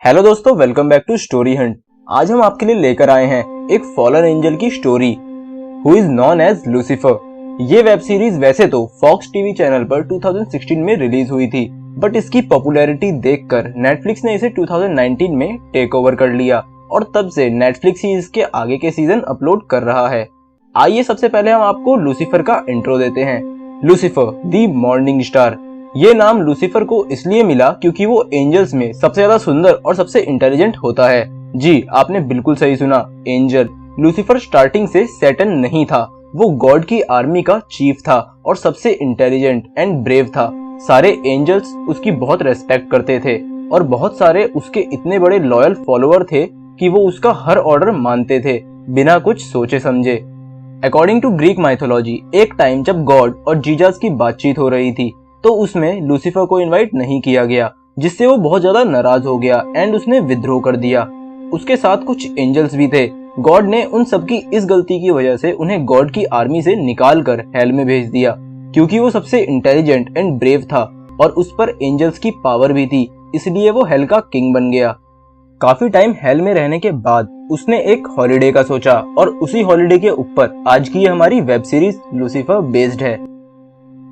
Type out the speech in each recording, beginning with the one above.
Hello दोस्तों, welcome back to story hunt. आज हम आपके लिए लेकर आए हैं एक फॉलन एंजल की story who is known as Lucifer. ये वेब सीरीज वैसे तो फॉक्स टीवी चैनल पर 2016 में रिलीज हुई थी, बट इसकी पॉपुलैरिटी देखकर नेटफ्लिक्स ने इसे 2019 में टेक ओवर कर लिया और तब से नेटफ्लिक्स ही इसके आगे के सीजन अपलोड कर रहा है। आइए सबसे पहले हम आपको लूसीफर का इंट्रो देते हैं। Lucifer the morning star. ये नाम लूसीफर को इसलिए मिला क्योंकि वो एंजल्स में सबसे ज्यादा सुंदर और सबसे इंटेलिजेंट होता है। जी, आपने बिल्कुल सही सुना, एंजल। लूसीफर स्टार्टिंग से सैटन नहीं था, वो गॉड की आर्मी का चीफ था और सबसे इंटेलिजेंट एंड ब्रेव था। सारे एंजल्स उसकी बहुत रेस्पेक्ट करते थे और बहुत सारे उसके इतने बड़े लॉयल फॉलोअर थे कि वो उसका हर ऑर्डर मानते थे बिना कुछ सोचे समझे। अकॉर्डिंग टू ग्रीक माइथोलॉजी, एक टाइम जब गॉड और जीसस की बातचीत हो रही थी तो उसमें लूसीफर को इनवाइट नहीं किया गया, जिससे वो बहुत ज्यादा नाराज हो गया एंड उसने विद्रोह कर दिया। उसके साथ कुछ एंजल्स भी थे। गॉड ने उन सबकी इस गलती की वजह से उन्हें गॉड की आर्मी से निकाल कर हेल में भेज दिया, क्योंकि वो सबसे इंटेलिजेंट एंड ब्रेव था और उस पर एंजल्स की पावर भी थी, इसलिए वो हेल का किंग बन गया। काफी टाइम हेल में रहने के बाद उसने एक हॉलिडे का सोचा और उसी हॉलिडे के ऊपर आज की हमारी वेब सीरीज लूसीफर बेस्ड है।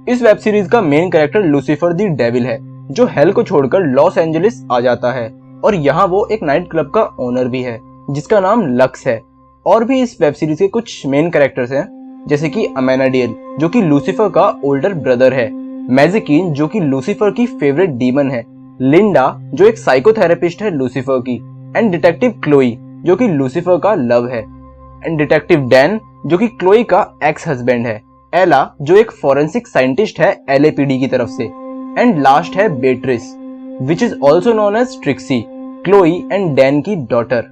इस वेब सीरीज का main character Lucifer the devil है, जो हेल को छोड़कर लॉस एंजलिस आ जाता है और यहाँ वो एक नाइट क्लब का ओनर भी है जिसका नाम लक्स है। और भी इस वेब सीरीज के कुछ मेन कैरेक्टर्स हैं, जैसे कि अमेनाडियल जो कि लूसीफर का ओल्डर ब्रदर है, मैजिकीन जो कि लूसीफर की फेवरेट डीमन है, लिंडा जो एक साइकोथेरेपिस्ट है लूसीफर की, एंड डिटेक्टिव क्लोई जो कि लूसीफर का लव है, एंड डिटेक्टिव डैन जो कि क्लोई का एक्स हस्बैंड है, एला जो एक फॉरेंसिक साइंटिस्ट है एलएपीडी की तरफ से, एंड लास्ट है Beatrice which is also known as Trixie, Chloe and Dan की डॉटर।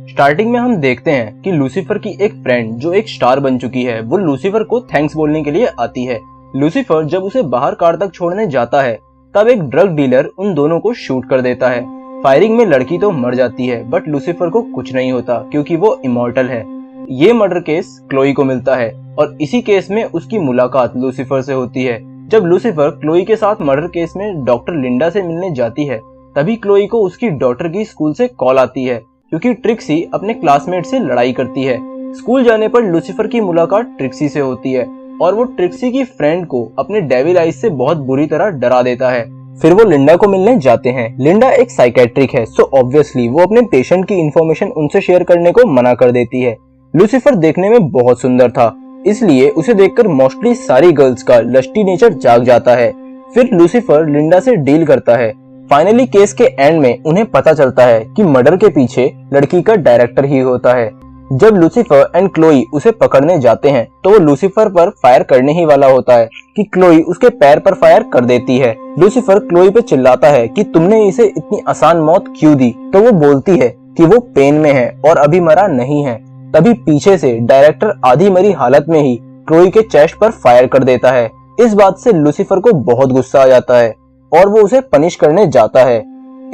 स्टार्टिंग में हम देखते हैं कि लूसीफर की एक फ्रेंड जो एक स्टार बन चुकी है, वो लूसीफर को थैंक्स बोलने के लिए आती है। लूसीफर जब उसे बाहर कार तक छोड़ने जाता है तब एक ड्रग डीलर उन दोनों को शूट कर देता है। फायरिंग में लड़की तो मर जाती है, बट लूसीफर को कुछ नहीं होता क्योंकि वो इमॉर्टल है। ये मर्डर केस क्लोई को मिलता है और इसी केस में उसकी मुलाकात लूसीफर से होती है। जब लूसीफर क्लोई के साथ मर्डर केस में डॉक्टर लिंडा से मिलने जाती है, तभी क्लोई को उसकी डॉटर की स्कूल से कॉल आती है क्योंकि ट्रिक्सी अपने क्लासमेट से लड़ाई करती है। स्कूल जाने पर लूसीफर की मुलाकात ट्रिक्सी से होती है और वो ट्रिक्सी की फ्रेंड को अपने डेविल आइज से बहुत बुरी तरह डरा देता है। फिर वो लिंडा को मिलने जाते हैं। लिंडा एक साइकेट्रिक है, सो ऑब्वियसली वो अपने पेशेंट की इन्फॉर्मेशन उनसे शेयर करने को मना कर देती है। लूसीफर देखने में बहुत सुंदर था, इसलिए उसे देखकर मोस्टली सारी गर्ल्स का लस्टी नेचर जाग जाता है। फिर लूसीफर लिंडा से डील करता है। फाइनली केस के एंड में उन्हें पता चलता है कि मर्डर के पीछे लड़की का डायरेक्टर ही होता है। जब लूसीफर एंड क्लोई उसे पकड़ने जाते हैं तो वो लूसीफर पर फायर करने ही वाला होता है कि क्लोई उसके पैर पर फायर कर देती है। लूसीफर क्लोई पे चिल्लाता है कि तुमने इसे इतनी आसान मौत क्यों दी, तो वो बोलती है कि वो पेन में है और अभी मरा नहीं है। तभी पीछे से डायरेक्टर आधी मरी हालत में ही क्लोई के चेस्ट पर फायर कर देता है। इस बात से लूसीफर को बहुत गुस्सा आ जाता है और वो उसे पनिश करने जाता है।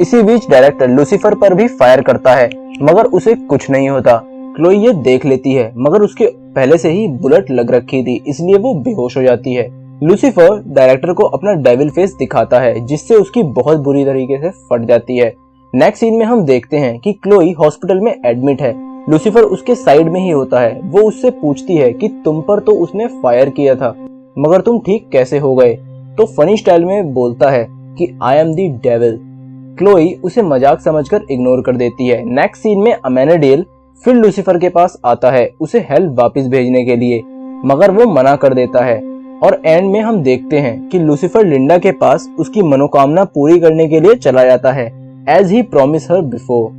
इसी बीच डायरेक्टर लूसीफर पर भी फायर करता है, मगर उसे कुछ नहीं होता। क्लोई ये देख लेती है, मगर उसके पहले से ही बुलेट लग रखी थी, इसलिए वो बेहोश हो जाती है। लूसीफर डायरेक्टर को अपना डेविल फेस दिखाता है, जिससे उसकी बहुत बुरी तरीके से फट जाती है। नेक्स्ट सीन में हम देखते हैं कि क्लोई हॉस्पिटल में एडमिट है। लूसीफर उसके साइड में ही होता है। वो उससे पूछती है कि तुम पर तो उसने फायर किया था, मगर तुम ठीक कैसे हो गए? तो फनी स्टाइल में बोलता है कि I am the devil. Chloe उसे मजाक समझकर इग्नोर कर देती है। नेक्स्ट सीन में अमेनाडियल फिर लूसीफर के पास आता है उसे हेल वापस भेजने के लिए, मगर वो मना कर देता है। और एंड में हम देखते हैं कि लूसीफर लिंडा के पास उसकी मनोकामना पूरी करने के लिए चला जाता है, as he promise her before.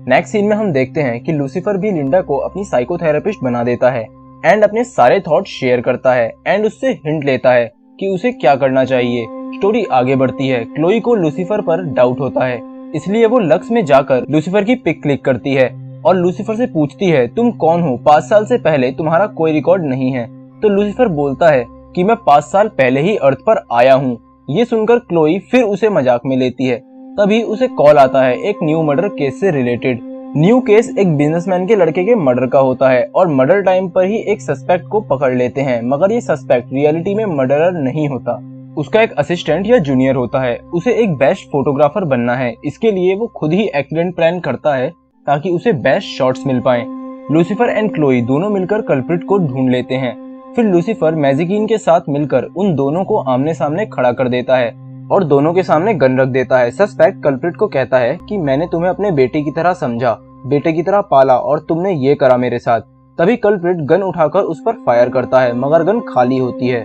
Next scene में हम देखते हैं कि लूसीफर भी लिंडा को अपनी साइकोथेरेपिस्ट बना देता है एंड अपने सारे थॉट शेयर करता है एंड उससे हिंट लेता है कि उसे क्या करना चाहिए। स्टोरी आगे बढ़ती है। क्लोई को लूसीफर पर डाउट होता है, इसलिए वो लक्स में जाकर लूसीफर की पिक क्लिक करती है और लूसीफर से पूछती है तुम कौन हो, 5 साल से पहले तुम्हारा कोई रिकॉर्ड नहीं है। तो लूसीफर बोलता है कि मैं 5 साल पहले ही अर्थ पर आया हूँ। ये सुनकर क्लोई फिर उसे मजाक में लेती है। तभी उसे कॉल आता है एक न्यू मर्डर केस से रिलेटेड। न्यू केस एक बिजनेसमैन के लड़के के मर्डर का होता है और मर्डर टाइम पर ही एक सस्पेक्ट को पकड़ लेते हैं, मगर ये सस्पेक्ट रियलिटी में मर्डरर नहीं होता। उसका एक असिस्टेंट या जूनियर होता है। उसे एक बेस्ट फोटोग्राफर बनना है। इसके लिए वो खुद ही एक्सीडेंट प्लान करता है ताकि उसे बेस्ट शॉट्स मिल पाएं। लूसीफर एंड क्लोई दोनों मिलकर कल्प्रिट को ढूंढ लेते हैं। फिर लूसीफर मैजिकीन के साथ मिलकर उन दोनों को आमने सामने खड़ा कर देता है और दोनों के सामने गन रख देता है। सस्पेक्ट कल्प्रिट को कहता है कि मैंने तुम्हें अपने बेटे की तरह समझा, बेटे की तरह पाला और तुमने ये करा मेरे साथ। तभी कल्प्रिट गन उठाकर उस पर फायर करता है मगर गन खाली होती है।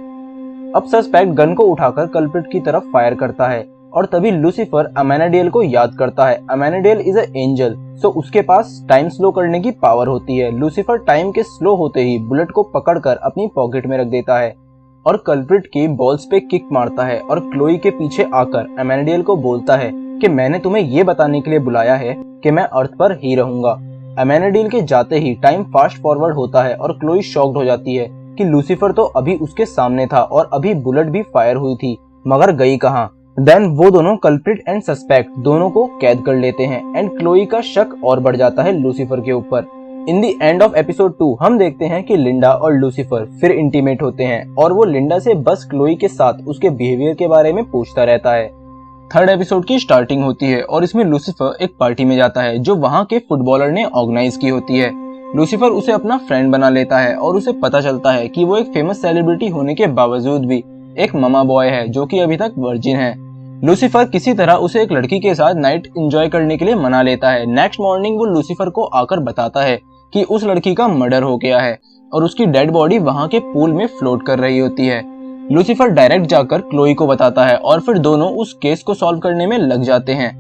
अब सस्पेक्ट गन को उठाकर कल्प्रिट की तरफ फायर करता है और तभी लूसीफर अमेनाडेल को याद करता है। अमेनाडेल इज अ एंजल, सो उसके पास टाइम स्लो करने की पावर होती है। लूसीफर टाइम के स्लो होते ही बुलेट को पकड़कर अपनी पॉकेट में रख देता है और कल्प्रिट की बॉल्स पे किक मारता है और क्लोई के पीछे आकर अमेनाडेल को बोलता है कि मैंने तुम्हें ये बताने के लिए बुलाया है कि मैं अर्थ पर ही रहूंगा। अमेनाडेल के जाते ही टाइम फास्ट फॉरवर्ड होता है और क्लोई शॉक्ड हो जाती है कि लूसीफर तो अभी उसके सामने था और अभी बुलेट भी फायर हुई थी मगर गई कहाँ। देन वो दोनों कल्प्रिट एंड सस्पेक्ट दोनों को कैद कर लेते हैं एंड क्लोई का शक और बढ़ जाता है लूसीफर के ऊपर। इन दी एंड ऑफ एपिसोड 2 हम देखते हैं कि लिंडा और लूसीफर फिर इंटीमेट होते हैं और वो लिंडा से बस क्लोई के साथ उसके बिहेवियर के बारे में पूछता रहता है। थर्ड एपिसोड की स्टार्टिंग होती है और इसमें लूसीफर एक पार्टी में जाता है जो वहाँ के फुटबॉलर ने ऑर्गेनाइज की होती है। लूसीफर उसे अपना फ्रेंड बना लेता है और उसे पता चलता है कि वो एक फेमस सेलिब्रिटी होने के बावजूद भी एक ममा बॉय है जो कि अभी तक वर्जिन है। लूसीफर किसी तरह उसे एक लड़की के साथ नाइट एंजॉय करने के लिए मना लेता है। नेक्स्ट मॉर्निंग वो लूसीफर को आकर बताता है कि उस लड़की का मर्डर हो गया है और उसकी डेड बॉडी वहाँ के पूल में फ्लोट कर रही होती है। लूसीफर डायरेक्ट जाकर क्लोई को बताता है और फिर दोनों उस केस को सॉल्व करने में लग जाते हैं।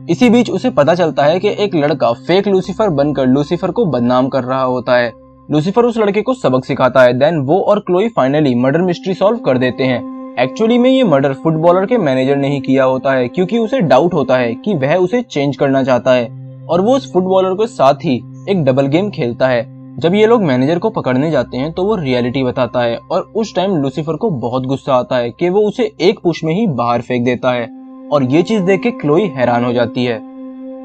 इसी बीच उसे पता चलता है कि एक लड़का फेक लूसीफर बनकर लूसीफर को बदनाम कर रहा होता है। लूसीफर उस लड़के को सबक सिखाता है। देन वो और Chloe finally murder mystery solve कर देते हैं। एक्चुअली में ये मर्डर फुटबॉलर के मैनेजर ने ही किया होता है क्योंकि उसे डाउट होता है कि वह उसे चेंज करना चाहता है और वो उस फुटबॉलर के साथ ही एक डबल गेम खेलता है। जब ये लोग मैनेजर को पकड़ने जाते हैं तो वो रियलिटी बताता है और उस टाइम लूसीफर को बहुत गुस्सा आता है कि वो उसे एक पुश में ही बाहर फेंक देता है और ये चीज देख के क्लोई हैरान हो जाती है।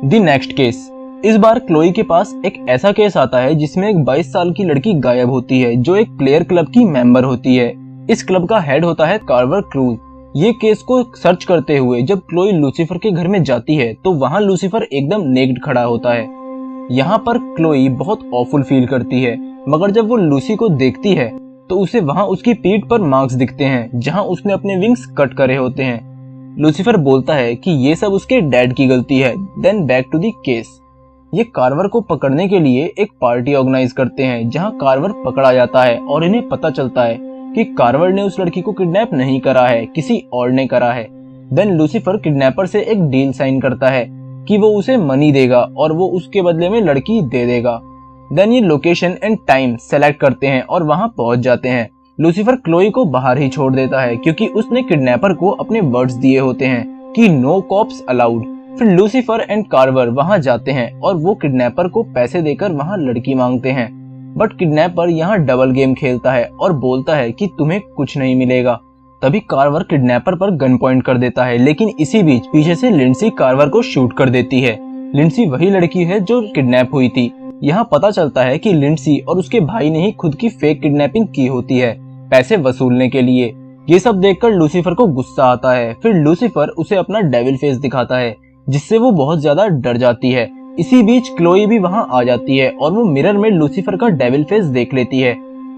The next case. इस बार क्लोई के पास एक ऐसा केस आता है जिसमें एक 22 साल की लड़की गायब होती है जो एक प्लेयर क्लब की मेंबर होती है। इस क्लब का हेड होता है कार्वर क्रूज। ये केस को सर्च करते हुए जब क्लोई लूसीफर के घर में जाती है तो वहाँ लूसीफर एकदम नेक्ड खड़ा होता है। यहाँ पर क्लोई बहुत ऑफुल फील करती है मगर जब वो लूसी को देखती है तो उसे वहाँ उसकी पीठ पर मार्क्स दिखते हैं जहाँ उसने अपने विंग्स कट करे होते हैं। लूसीफर बोलता है कि ये सब उसके डैड की गलती है। Then back to the case. ये कार्वर को पकड़ने के लिए एक पार्टी ऑर्गेनाइज करते हैं जहाँ कार्वर पकड़ा जाता है और इन्हें पता चलता है कि कार्वर ने उस लड़की को किडनैप नहीं करा है, किसी और ने करा है। देन लूसीफर किडनैपर से एक डील साइन करता है कि वो उसे मनी देगा और वो उसके बदले में लड़की दे देगा। देन ये लोकेशन एंड टाइम सेलेक्ट करते हैं और वहां पहुंच जाते हैं। लूसीफर क्लोई को बाहर ही छोड़ देता है क्योंकि उसने किडनैपर को अपने वर्ड्स दिए होते हैं कि नो कॉप्स अलाउड। फिर लूसीफर एंड कार्वर वहां जाते हैं और वो किडनैपर को पैसे देकर वहां लड़की मांगते हैं बट किडनैपर यहाँ डबल गेम खेलता है और बोलता है कि तुम्हें कुछ नहीं मिलेगा। तभी कार्वर किडनैपर पर गन पॉइंट कर देता है लेकिन इसी बीच पीछे से लिंडसी कार्वर को शूट कर देती है। लिंडसी वही लड़की है जो किडनैप हुई थी। यहाँ पता चलता है कि लिंडसी और उसके भाई ने ही खुद की फेक किडनैपिंग की होती है पैसे वसूलने के लिए। ये सब देखकर लूसीफर को गुस्सा आता है। फिर लूसीफर उसे अपना डेविल फेस दिखाता है जिससे वो बहुत ज्यादा डर जाती है। इसी बीच क्लोई भी वहां आ जाती है और वो मिरर में लूसीफर का डेविल फेस देख लेती है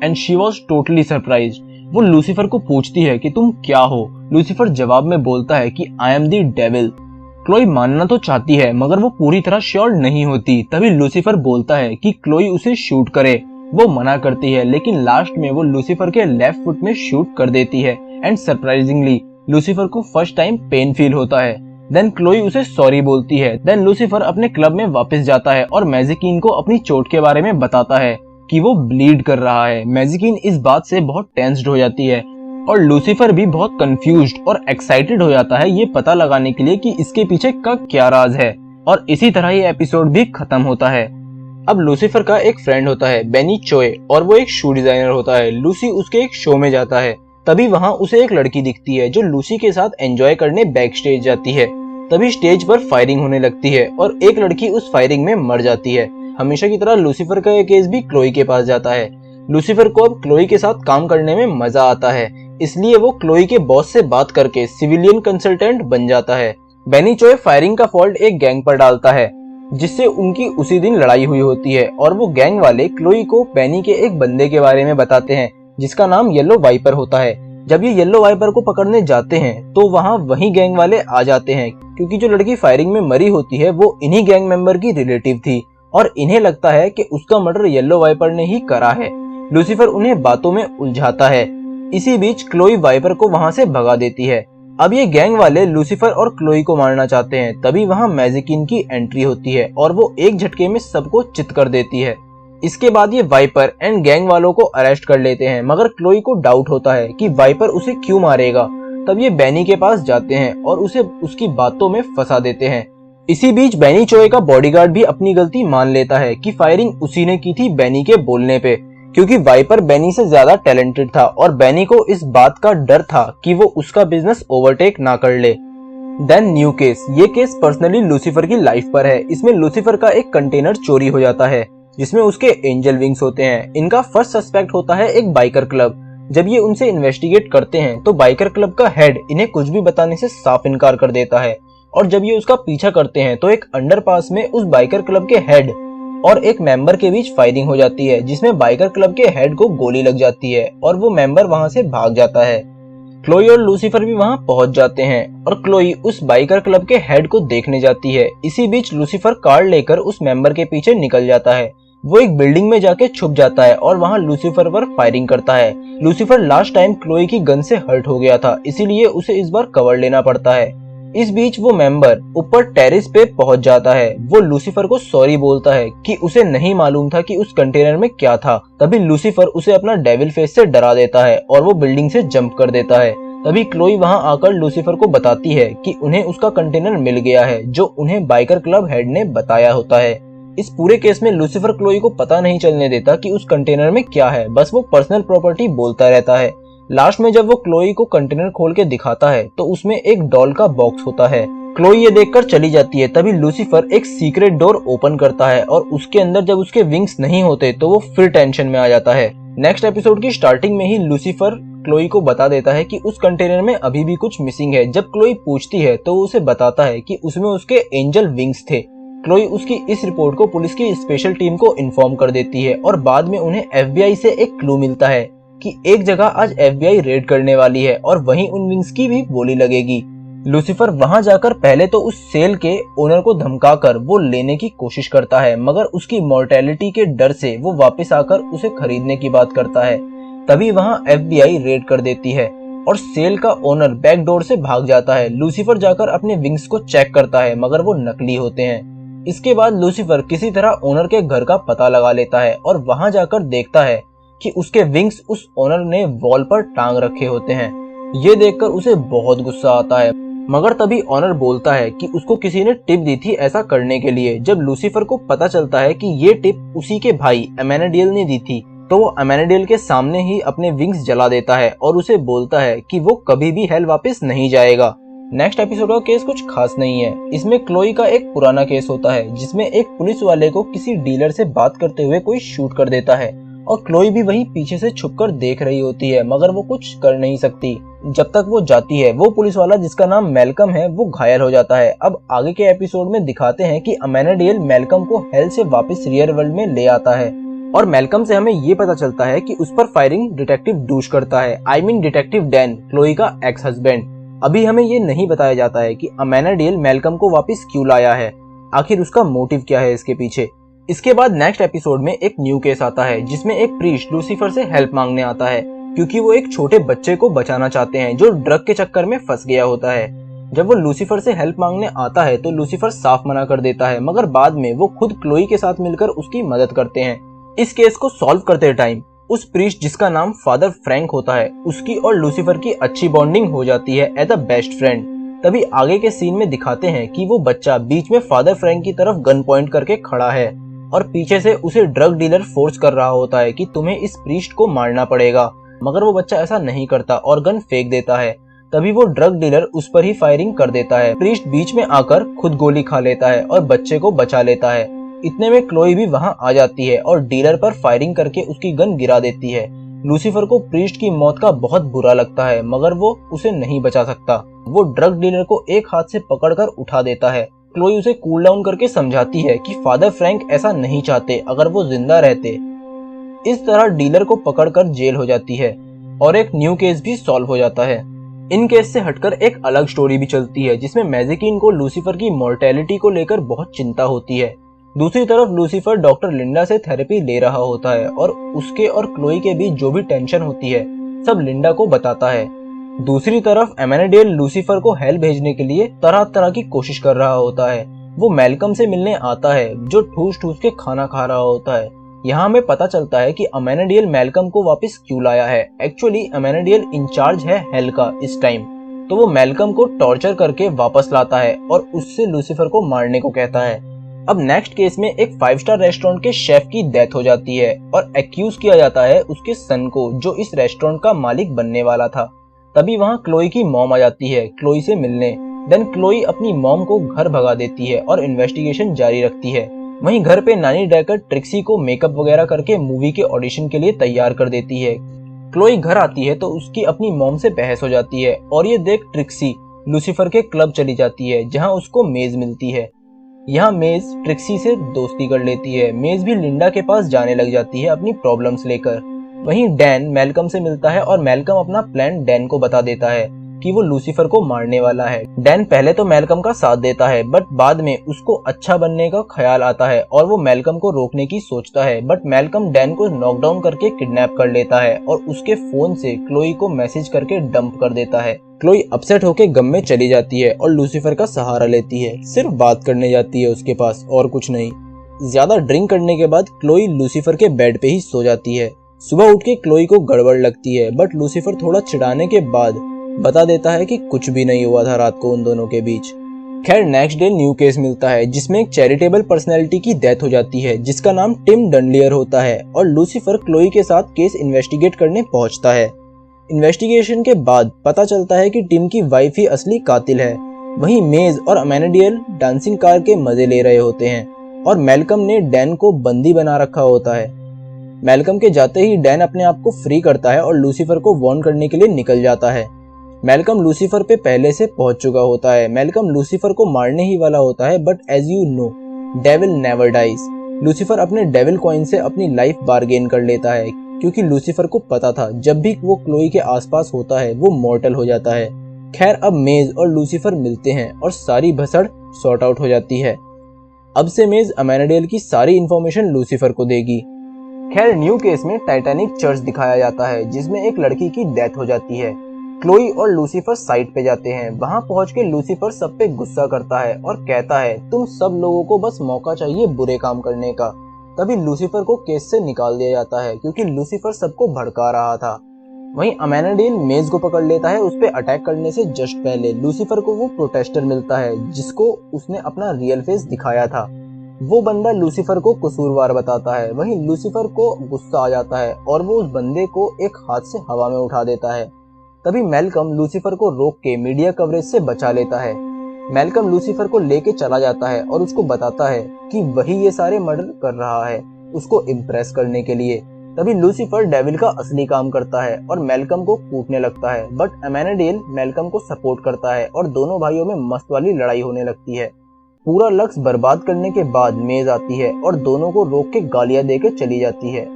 and she was totally surprised. वो लूसीफर को पूछती है कि तुम क्या हो। लूसीफर जवाब में बोलता है कि I am the devil. Chloe मानना तो चाहती है मगर वो पूरी तरह श्योर नहीं होती। तभी लूसीफर बोलता है कि क्लोई उसे शूट करे। वो मना करती है लेकिन लास्ट में वो लूसीफर के लेफ्ट फुट में शूट कर देती है एंड सरप्राइजिंगली लूसीफर को फर्स्ट टाइम पेन फील होता है। देन क्लोई उसे सॉरी बोलती है। देन लूसीफर अपने क्लब में वापस जाता है और मैजिकीन को अपनी चोट के बारे में बताता है कि वो ब्लीड कर रहा है। मैजिकीन इस बात से बहुत टेंस्ड हो जाती है और लूसीफर भी बहुत कंफ्यूज्ड और एक्साइटेड हो जाता है ये पता लगाने के लिए कि इसके पीछे का क्या राज है। और इसी तरह ये एपिसोड भी खत्म होता है। अब लूसीफर का एक फ्रेंड होता है बेनी चोए और वो एक शू डिजाइनर होता है। लूसी उसके एक शो में जाता है। तभी वहाँ उसे एक लड़की दिखती है जो लूसी के साथ एंजॉय करने बैक स्टेज जाती है। तभी स्टेज पर फायरिंग होने लगती है और एक लड़की उस फायरिंग में मर जाती है। हमेशा की तरह लूसीफर का यह केस भी क्लोई के पास जाता है। लूसीफर को अब क्लोई के साथ काम करने में मजा आता है। इसलिए वो क्लोई के बॉस से बात करके सिविलियन कंसल्टेंट बन जाता है। बेनी चोय फायरिंग का फॉल्ट एक गैंग पर डालता है, जिससे उनकी उसी दिन लड़ाई हुई होती है और वो गैंग वाले क्लोई को बेनी के एक बंदे के बारे में बताते हैं जिसका नाम येलो वाइपर होता है। जब ये येलो वाइपर को पकड़ने जाते हैं तो वहाँ वही गैंग वाले आ जाते हैं, क्योंकि जो लड़की फायरिंग में मरी होती है वो इन्हीं गैंग मेंबर की रिलेटिव थी और इन्हें लगता है कि उसका मर्डर येलो वाइपर ने ही करा है। लूसीफर उन्हें बातों में उलझाता है। इसी बीच क्लोई वाइपर को वहां से भगा देती है। अब ये गैंग वाले लूसीफर और क्लोई को मारना चाहते हैं, तभी वहां मैजिकिन की एंट्री होती है और वो एक झटके में सबको चित कर देती है। इसके बाद ये वाइपर एंड गैंग वालों को अरेस्ट कर लेते हैं, मगर क्लोई को डाउट होता है कि वाइपर उसे क्यों मारेगा। तब ये बेनी के पास जाते हैं और उसे उसकी बातों में फंसा देते हैं। इसी बीच बेनी चोय का बॉडीगार्ड भी अपनी गलती मान लेता है कि फायरिंग उसी ने की थी बेनी के बोलने पे, क्योंकि वाइपर बेनी से ज्यादा टैलेंटेड था और बेनी को इस बात का डर था कि वो उसका बिजनेस ओवरटेक ना कर ले। Then new case. ये केस पर्सनली लूसीफर की लाइफ पर है। इसमें लूसीफर का एक कंटेनर चोरी हो जाता है जिसमें उसके एंजल विंग्स होते हैं। इनका फर्स्ट सस्पेक्ट होता है एक बाइकर क्लब। जब ये उनसे इन्वेस्टिगेट करते हैं तो बाइकर क्लब का हेड इन्हें कुछ भी बताने से साफ इनकार कर देता है और जब ये उसका पीछा करते हैं तो एक अंडरपास में उस बाइकर क्लब के हेड और एक मेंबर के बीच फायरिंग हो जाती है, जिसमें बाइकर क्लब के हेड को गोली लग जाती है और वो मेंबर वहां से भाग जाता है। क्लोई और लूसीफर भी वहां पहुंच जाते हैं और क्लोई उस बाइकर क्लब के हेड को देखने जाती है। इसी बीच लूसीफर कार लेकर उस मेंबर के पीछे निकल जाता है। वो एक बिल्डिंग में जाके छुप जाता है और वहां लूसीफर पर फायरिंग करता है। लूसीफर लास्ट टाइम क्लोई की गन से हर्ट हो गया था, इसीलिए उसे इस बार कवर लेना पड़ता है। इस बीच वो मेंबर ऊपर टेरेस पे पहुंच जाता है। वो लूसीफर को सॉरी बोलता है कि उसे नहीं मालूम था कि उस कंटेनर में क्या था। तभी लूसीफर उसे अपना डेविल फेस से डरा देता है और वो बिल्डिंग से जंप कर देता है। तभी क्लोई वहां आकर लूसीफर को बताती है कि उन्हें उसका कंटेनर मिल गया है जो उन्हें बाइकर क्लब हेड ने बताया होता है। इस पूरे केस में लूसीफर क्लोई को पता नहीं चलने देता कि उस कंटेनर में क्या है, बस वो पर्सनल प्रॉपर्टी बोलता रहता है। लास्ट में जब वो क्लोई को कंटेनर खोल के दिखाता है तो उसमें एक डॉल का बॉक्स होता है। क्लोई ये देखकर चली जाती है। तभी लूसीफर एक सीक्रेट डोर ओपन करता है और उसके अंदर जब उसके विंग्स नहीं होते तो वो फिर टेंशन में आ जाता है। नेक्स्ट एपिसोड की स्टार्टिंग में ही लूसीफर क्लोई को बता देता है कि उस कंटेनर में अभी भी कुछ मिसिंग है। जब क्लोई पूछती है तो वो उसे बताता है कि उसमें उसके एंजल विंग्स थे। क्लोई उसकी इस रिपोर्ट को पुलिस की स्पेशल टीम को इन्फॉर्म कर देती है और बाद में उन्हें FBI से एक क्लू मिलता है कि एक जगह आज FBI रेड करने वाली है और वहीं उन विंग्स की भी बोली लगेगी। लूसीफर वहां जाकर पहले तो उस सेल के ओनर को धमकाकर वो लेने की कोशिश करता है, मगर उसकी मॉर्टेलिटी के डर से वो वापस आकर उसे खरीदने की बात करता है। तभी वहां FBI रेड कर देती है और सेल का ओनर बैक डोर से भाग जाता है। लूसीफर जाकर अपने विंग्स को चेक करता है, मगर वो नकली होते हैं। इसके बाद लूसीफर किसी तरह ओनर के घर का पता लगा लेता है और वहां जाकर देखता है कि उसके विंग्स उस ओनर ने वॉल पर टांग रखे होते हैं। ये देखकर उसे बहुत गुस्सा आता है, मगर तभी ओनर बोलता है कि उसको किसी ने टिप दी थी ऐसा करने के लिए। जब लूसीफर को पता चलता है कि ये टिप उसी के भाई अमेनाडियल ने दी थी तो वो अमेनाडियल के सामने ही अपने विंग्स जला देता है और उसे बोलता है कि वो कभी भी हेल वापस नहीं जाएगा। नेक्स्ट एपिसोड का केस कुछ खास नहीं है। इसमें क्लोई का एक पुराना केस होता है जिसमें एक पुलिस वाले को किसी डीलर से बात करते हुए कोई शूट कर देता है और क्लोई भी वहीं पीछे से छुपकर देख रही होती है, मगर वो कुछ कर नहीं सकती। जब तक वो जाती है वो पुलिस वाला जिसका नाम मैल्कम है वो घायल हो जाता है। अब आगे के एपिसोड में दिखाते हैं कि अमेनाडियल मैल्कम को हेल से वापस रियल वर्ल्ड में ले आता है और मैल्कम से हमें ये पता चलता है कि उस पर फायरिंग डिटेक्टिव डूश करता है, I mean detective Dan, Chloe का एक्स हस्बैंड। अभी हमें ये नहीं बताया जाता है कि अमेनाडियल मैल्कम को वापस क्यों लाया है, आखिर उसका मोटिव क्या है इसके पीछे। इसके बाद नेक्स्ट एपिसोड में एक न्यू केस आता है जिसमें एक प्रीस्ट लूसीफर से हेल्प मांगने आता है क्योंकि वो एक छोटे बच्चे को बचाना चाहते हैं जो ड्रग के चक्कर में फंस गया होता है। जब वो लूसीफर से हेल्प मांगने आता है तो लूसीफर साफ मना कर देता है, मगर बाद में वो खुद क्लोई के साथ मिलकर उसकी मदद करते हैं। इस केस को सॉल्व करते टाइम उस प्रीस्ट जिसका नाम फादर फ्रैंक होता है उसकी और लूसीफर की अच्छी बॉन्डिंग हो जाती है एज अ बेस्ट फ्रेंड। तभी आगे के सीन में दिखाते हैं कि वो बच्चा बीच में फादर फ्रैंक की तरफ गन पॉइंट करके खड़ा है और पीछे से उसे ड्रग डीलर फोर्स कर रहा होता है कि तुम्हें इस प्रीस्ट को मारना पड़ेगा, मगर वो बच्चा ऐसा नहीं करता और गन फेंक देता है। तभी वो ड्रग डीलर उस पर ही फायरिंग कर देता है। प्रीस्ट बीच में आकर खुद गोली खा लेता है और बच्चे को बचा लेता है। इतने में क्लोई भी वहां आ जाती है और डीलर पर फायरिंग करके उसकी गन गिरा देती है। लूसीफर को प्रीस्ट की मौत का बहुत बुरा लगता है, मगर वो उसे नहीं बचा सकता। वो ड्रग डीलर को एक हाथ से पकड़कर उठा देता है। क्लोई उसे कूल डाउन करके समझाती है कि फादर फ्रैंक ऐसा नहीं चाहते अगर वो जिंदा रहते। इस तरह डीलर को पकड़कर जेल हो जाती है और एक न्यू केस भी सॉल्व हो जाता है। इन केस से हटकर एक अलग स्टोरी भी चलती है जिसमें मैजिकिन को लूसीफर की मॉर्टेलिटी को लेकर बहुत चिंता होती है। दूसरी तरफ लूसीफर डॉक्टर लिंडा से थेरेपी ले रहा होता है और उसके और क्लोई के बीच जो भी टेंशन होती है सब लिंडा को बताता है। दूसरी तरफ एमेनेडियल लूसीफर को हेल भेजने के लिए तरह तरह की कोशिश कर रहा होता है। वो मैल्कम से मिलने आता है जो ठूस ठूस के खाना खा रहा होता है। यहाँ हमें पता चलता है कि एमेनेडियल मैल्कम को वापस क्यों लाया है। एक्चुअली एमेनेडियल इंचार्ज है हेल का इस टाइम, तो वो मैल्कम को टॉर्चर करके वापस लाता है और उससे लूसीफर को मारने को कहता है। अब नेक्स्ट केस में एक 5 स्टार रेस्टोरेंट के शेफ की डेथ हो जाती है और एक्यूज किया जाता है उसके सन को, जो इस रेस्टोरेंट का मालिक बनने वाला था। तभी वहाँ क्लोई की मॉम आ जाती है क्लोई से मिलने। देन क्लोई अपनी मॉम को घर भगा देती है और इन्वेस्टिगेशन जारी रखती है। वहीं घर पे नानी डैकर ट्रिक्सी को मेकअप वगैरह करके मूवी के ऑडिशन के लिए तैयार कर देती है। क्लोई घर आती है तो उसकी अपनी मॉम से बहस हो जाती है और ये देख ट्रिक्सी लूसीफर के क्लब चली जाती है जहाँ उसको मेज मिलती है। यहाँ मेज ट्रिक्सी से दोस्ती कर लेती है। मेज भी लिंडा के पास जाने लग जाती है अपनी प्रॉब्लम्स लेकर। वहीं डैन मैल्कम से मिलता है और मैल्कम अपना प्लान डैन को बता देता है कि वो लूसीफर को मारने वाला है। डैन पहले तो मैल्कम का साथ देता है बट बाद में उसको अच्छा बनने का ख्याल आता है और वो मैल्कम को रोकने की सोचता है, बट मैल्कम डैन को नॉकडाउन करके किडनैप कर लेता है और उसके फोन से क्लोई को मैसेज करके डंप कर देता है। क्लोई अपसेट होके गम में चली जाती है और लूसीफर का सहारा लेती है। सिर्फ बात करने जाती है उसके पास और कुछ नहीं। ज्यादा ड्रिंक करने के बाद क्लोई लूसीफर के बेड पे ही सो जाती है। सुबह उठ के क्लोई को गड़बड़ लगती है बट लूसीफर थोड़ा चिढ़ाने के बाद बता देता है कि कुछ भी नहीं हुआ था रात को उन दोनों के बीच। खैर नेक्स्ट डे न्यू केस मिलता है जिसमें एक चैरिटेबल पर्सनैलिटी की डेथ हो जाती है जिसका नाम टिम डनलियर होता है और लूसीफर क्लोई के साथ केस इन्वेस्टिगेट करने पहुंचता है। इन्वेस्टिगेशन के बाद पता चलता है कि टिम की वाइफ ही असली कातिल है। वहीं मेज और एमेनेडियल डांसिंग कार के मजे ले रहे होते हैं और मैल्कम ने डैन को बंदी बना रखा होता है। मैल्कम के जाते ही डैन अपने आप को फ्री करता है और लूसीफर को वार्न करने के लिए निकल जाता है। मैल्कम लूसीफर पे पहले से पहुंच चुका होता है। मैल्कम लूसीफर को मारने ही वाला होता है but as you know devil never dies. Lucifer अपने डेविल कॉइन से अपनी लाइफ बार्गेन कर लेता है क्योंकि लूसीफर को पता था जब भी वो क्लोई के आसपास होता है वो मॉर्टल हो जाता है। खैर अब मेज और लूसीफर मिलते हैं और सारी भसड़ सॉर्ट आउट हो जाती है। अब से मेज एमेनेडियल की सारी इंफॉर्मेशन लूसीफर को देगी। खैर न्यू केस में टाइटैनिक चर्च दिखाया जाता है जिसमें एक लड़की की डेथ हो जाती है। क्लोई और लूसीफर साइट पे जाते हैं। वहां पहुंच के लूसीफर सब पे गुस्सा करता है और कहता है तुम सब लोगों को बस मौका चाहिए बुरे काम करने का। तभी लूसीफर को केस से निकाल दिया जाता है क्योंकि लूसीफर सबको भड़का रहा था। वहीं एमेनेडियल मेज को पकड़ लेता है। उस पे अटैक करने से जस्ट पहले लूसीफर को वो प्रोटेस्टर मिलता है जिसको उसने अपना रियल फेस दिखाया था। वो बंदा लूसीफर को कसूरवार बताता है। वहीं लूसीफर को गुस्सा आ जाता है और वो उस बंदे को एक हाथ से हवा में उठा देता है। तभी मैल्कम लूसीफर को रोक के मीडिया कवरेज से बचा लेता है। मैल्कम लूसीफर को लेके चला जाता है और उसको बताता है कि वही ये सारे मर्डर कर रहा है उसको इम्प्रेस करने के लिए। तभी लूसीफर डेविल का असली काम करता है और मैल्कम को कूटने लगता है बट एमेनेडियल मैल्कम को सपोर्ट करता है और दोनों भाइयों में मस्त वाली लड़ाई होने लगती है। पूरा लक्ष्य बर्बाद करने के बाद मेज आती है और दोनों को रोक के गालियां देके चली जाती है।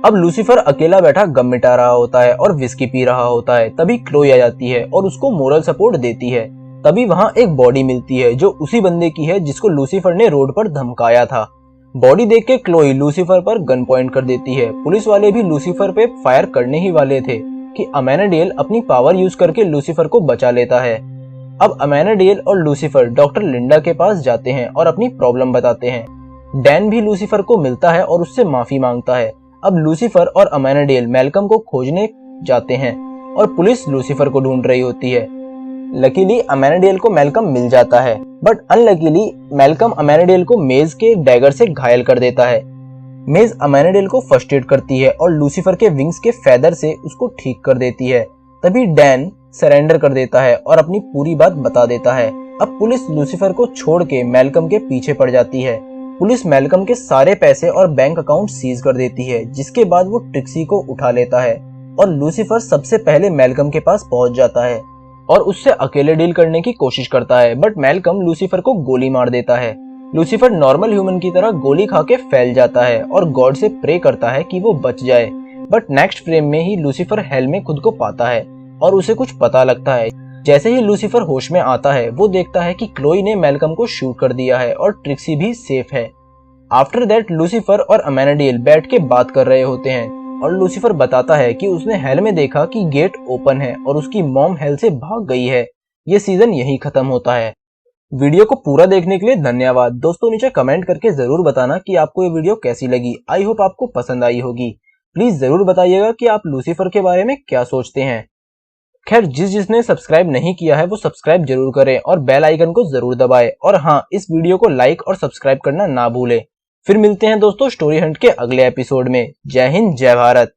अब लूसीफर अकेला बैठा गम मिटा रहा होता है और विस्की पी रहा होता है। तभी क्लोई आ जाती है और उसको मोरल सपोर्ट देती है। तभी वहाँ एक बॉडी मिलती है जो उसी बंदे की है जिसको लूसीफर ने रोड पर धमकाया था। बॉडी देख के क्लोई लूसीफर पर गन पॉइंट कर देती है। पुलिस वाले भी लूसीफर पे फायर करने ही वाले थे कि एमेनेडियल अपनी पावर यूज करके लूसीफर को बचा लेता है। अब एमेनेडियल और लूसीफर डॉक्टर लिंडा के पास जाते हैं और अपनी प्रॉब्लम बताते हैं। डैन भी लूसीफर को मिलता है और उससे माफी मांगता है। अब लूसीफर और एमेनेडियल मैल्कम को खोजने जाते हैं और पुलिस लूसीफर को ढूंढ रही होती है। लकीली एमेनेडियल को मैल्कम मिल जाता है बट अनलकीली मैल्कम एमेनेडियल को मेज के डैगर से घायल कर देता है। मेज एमेनेडियल को फर्स्ट एड करती है और लूसीफर के विंग्स के फेदर से उसको ठीक कर देती है। तभी डैन सरेंडर कर देता है और अपनी पूरी बात बता देता है। अब पुलिस लूसीफर को छोड़ के मैल्कम के पीछे पड़ जाती है। पुलिस मैल्कम के सारे पैसे और बैंक अकाउंट सीज कर देती है, जिसके बाद वो ट्रिक्सी को उठा लेता है और लूसीफर सबसे पहले मैल्कम के पास पहुंच जाता है और उससे अकेले डील करने की कोशिश करता है, बट मैल्कम लूसीफर को गोली मार देता है। लूसीफर नॉर्मल ह्यूमन की तरह गोली खा के फैल जाता है और गॉड से प्रे करता है कि वो बच जाए, बट नेक्स्ट फ्रेम में ही लूसीफर हेल में खुद को पाता है और उसे कुछ पता लगता है। जैसे ही लूसीफर होश में आता है, वो देखता है कि क्लोई ने मैल्कम को शूट कर दिया है और ट्रिक्सी भी सेफ है। आफ्टर दैट लूसीफर और अमेनाडियल बैठ के बात कर रहे होते हैं और लूसीफर बताता है कि उसने हेल में देखा कि गेट ओपन है और उसकी मॉम हेल से भाग गई है। ये सीजन यही खत्म होता है। वीडियो को पूरा देखने के लिए धन्यवाद दोस्तों। नीचे कमेंट करके जरूर बताना कि आपको ये वीडियो कैसी लगी। आई होप आपको पसंद आई होगी। प्लीज जरूर बताइएगा कि आप लूसीफर के बारे में क्या सोचते हैं। खैर, जिसने सब्सक्राइब नहीं किया है वो सब्सक्राइब जरूर करें और बेल आइकन को जरूर दबाएं। और हाँ, इस वीडियो को लाइक और सब्सक्राइब करना ना भूलें। फिर मिलते हैं दोस्तों स्टोरी हंट के अगले एपिसोड में। जय हिंद, जय भारत।